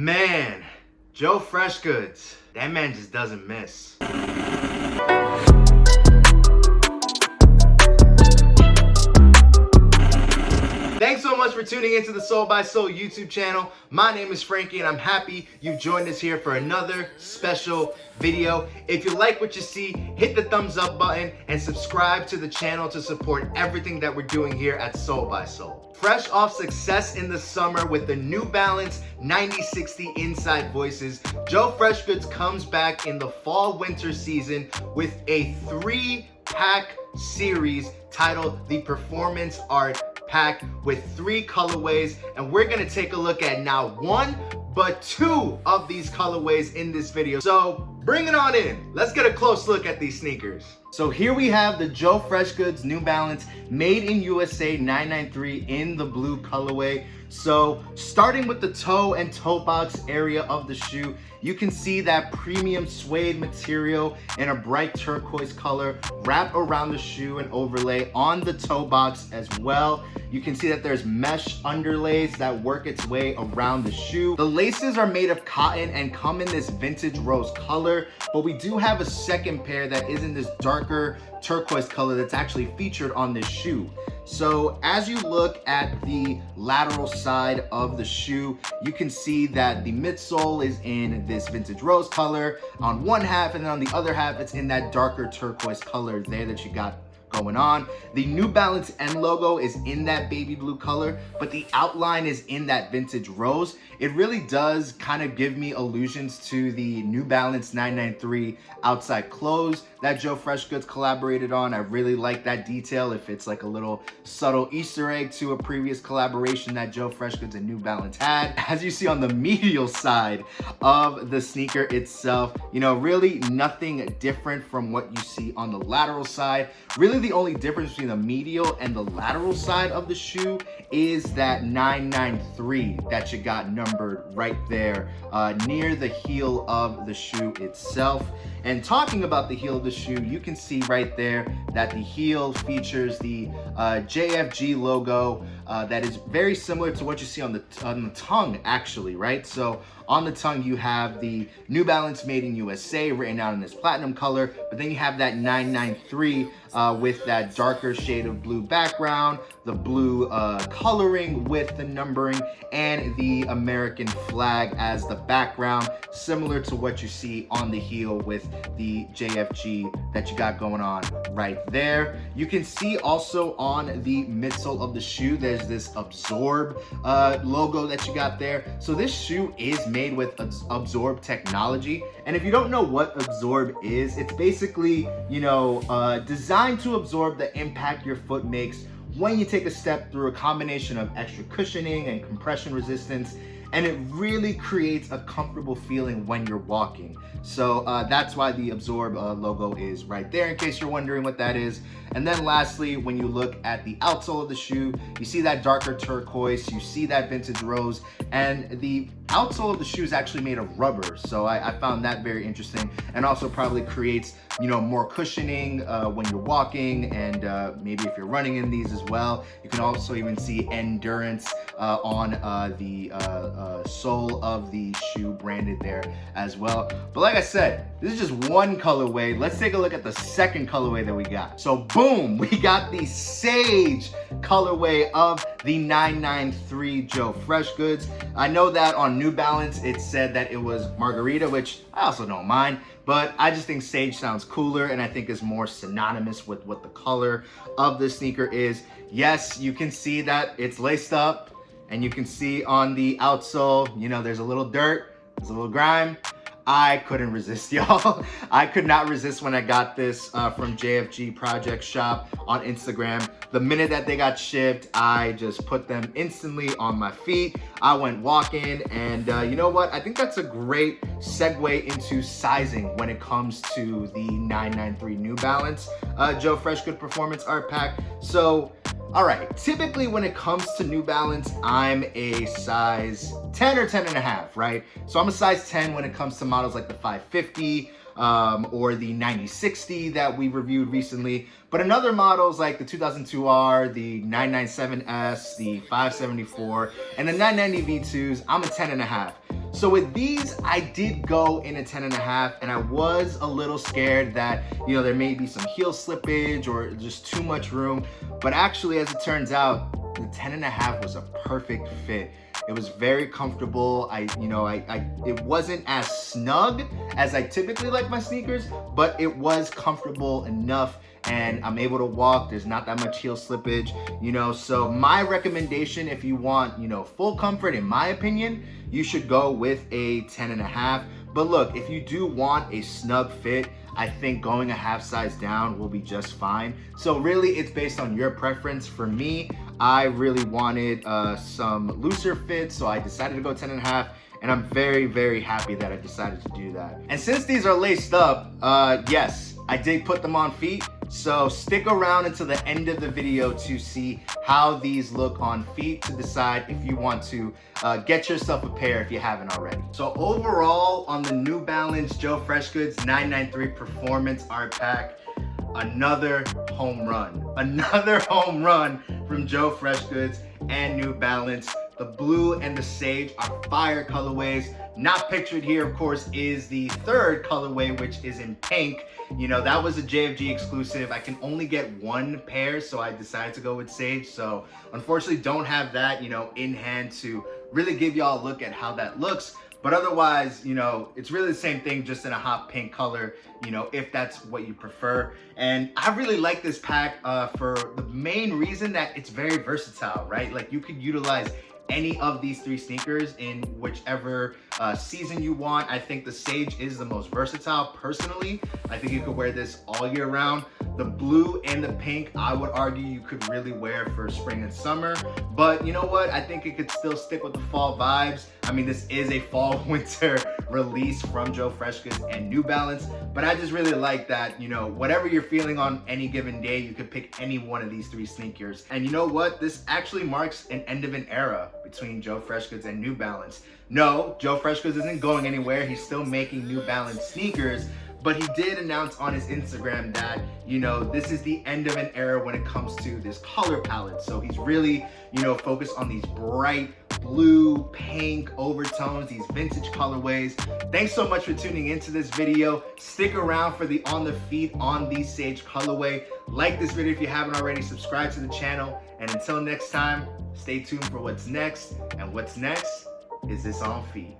Man, Joe Freshgoods, that man just doesn't miss. Thanks so much for tuning into the Soul by Soul YouTube channel. My name is Frankie and I'm happy you've joined us here for another special video. If you like what you see, hit the thumbs up button and subscribe to the channel to support everything that we're doing here at Soul by Soul. Fresh off success in the summer with the New Balance 9060 Inside Voices, Joe Freshgoods comes back in the fall-winter season with a 3-pack series titled the Performance Art Pack with 3 colorways, and we're gonna take a look at not 1 but 2 of these colorways in this video. So bring it on in. Let's get a close look at these sneakers. So here we have the Joe Freshgoods New Balance Made in USA 993 in the blue colorway. So starting with the toe and toe box area of the shoe, you can see that premium suede material in a bright turquoise color wrap around the shoe and overlay on the toe box as well. You can see that there's mesh underlays that work its way around the shoe. The laces are made of cotton and come in this vintage rose color, but we do have a second pair that is in this darker turquoise color that's actually featured on this shoe. So as you look at the lateral side of the shoe, you can see that the midsole is in this vintage rose color on one half, and then on the other half it's in that darker turquoise color there that you got going on. The New Balance N logo is in that baby blue color, but the outline is in that vintage rose. It really does kind of give me allusions to the New Balance 993 outside close that Joe Freshgoods collaborated on. I really like that detail, if it's like a little subtle Easter egg to a previous collaboration that Joe Freshgoods and New Balance had. As you see on the medial side of the sneaker itself, you know, really nothing different from what you see on the lateral side. Really the only difference between the medial and the lateral side of the shoe is that 993 that you got numbered right there near the heel of the shoe itself. And talking about the heel of the shoe, you can see right there that the heel features the JFG logo that is very similar to what you see on the tongue actually, right? So on the tongue you have the New Balance Made in USA written out in this platinum color, but then you have that 993 with that darker shade of blue background, the blue coloring with the numbering, and the American flag as the background, similar to what you see on the heel with the JFG that you got going on right there. You can see also on the midsole of the shoe, there's this Absorb logo that you got there. So this shoe is made with Absorb technology. And if you don't know what Absorb is, it's basically, you know, designed to absorb the impact your foot makes when you take a step through a combination of extra cushioning and compression resistance, and it really creates a comfortable feeling when you're walking. So that's why the Absorb logo is right there, in case you're wondering what that is. And then lastly, when you look at the outsole of the shoe, you see that darker turquoise, you see that vintage rose, and the outsole of the shoe is actually made of rubber. So I found that very interesting, and also probably creates, you know, more cushioning when you're walking, and maybe if you're running in these as well. You can also even see endurance on the sole of the shoe branded there as well. But like I said, this is just one colorway. Let's take a look at the second colorway that we got. So boom, we got the Sage colorway of the 993 Joe Freshgoods. I know that on New Balance it said that it was margarita, which I also don't mind, but I just think Sage sounds cooler, and I think is more synonymous with what the color of the sneaker is. Yes, you can see that it's laced up, and you can see on the outsole, you know, there's a little dirt, there's a little grime. I couldn't resist, y'all. I could not resist when I got this from JFG Project Shop on Instagram. The minute that they got shipped, I just put them instantly on my feet. I went walking, and you know what? I think that's a great segue into sizing when it comes to the 993 New Balance Joe Freshgoods Performance Art Pack. So, all right, typically when it comes to New Balance, I'm a size 10 or 10 and a half, right? So I'm a size 10 when it comes to models like the 550, or the 9060 that we reviewed recently. But in other models like the 2002R, the 997S, the 574, and the 990 V2s, I'm a 10.5. So with these, I did go in a 10.5, and I was a little scared that, you know, there may be some heel slippage or just too much room. But actually, as it turns out, the 10.5 was a perfect fit. It was very comfortable. It wasn't as snug as I typically like my sneakers, but it was comfortable enough, and I'm able to walk. There's not that much heel slippage, you know. So my recommendation, if you want, you know, full comfort, in my opinion, you should go with a 10.5. But look, if you do want a snug fit, I think going a half size down will be just fine. So really, it's based on your preference. For me, I really wanted some looser fits, so I decided to go 10.5, and I'm very, very happy that I decided to do that. And since these are laced up, yes, I did put them on feet. So stick around until the end of the video to see how these look on feet, to decide if you want to get yourself a pair if you haven't already. So overall, on the New Balance Joe Freshgoods 993 Performance Art Pack, another home run. Another home run from Joe Freshgoods and New Balance. The blue and the sage are fire colorways. Not pictured here, of course, is the third colorway, which is in pink. You know, that was a JFG exclusive. I can only get one pair, so I decided to go with sage. So unfortunately, don't have that, you know, in hand to really give y'all a look at how that looks. But otherwise, you know, it's really the same thing, just in a hot pink color, you know, if that's what you prefer. And I really like this pack for the main reason that it's very versatile, right? Like, you could utilize any of these three sneakers in whichever season you want. I think the sage is the most versatile personally. I think you could wear this all year round. The blue and the pink, I would argue you could really wear for spring and summer. But you know what? I think it could still stick with the fall vibes. I mean, this is a fall winter release from Joe Freshgoods and New Balance, but I just really like that, you know, whatever you're feeling on any given day, you could pick any one of these three sneakers. And you know what? This actually marks an end of an era between Joe Freshgoods and New Balance. No, Joe Freshgoods isn't going anywhere. He's still making New Balance sneakers, but he did announce on his Instagram that, you know, this is the end of an era when it comes to this color palette. So he's really, you know, focused on these bright blue, pink overtones, these vintage colorways. Thanks so much for tuning into this video. Stick around for the on the feet on the sage colorway. Like this video if you haven't already, subscribe to the channel, and until next time, stay tuned for what's next. And what's next is this on feet.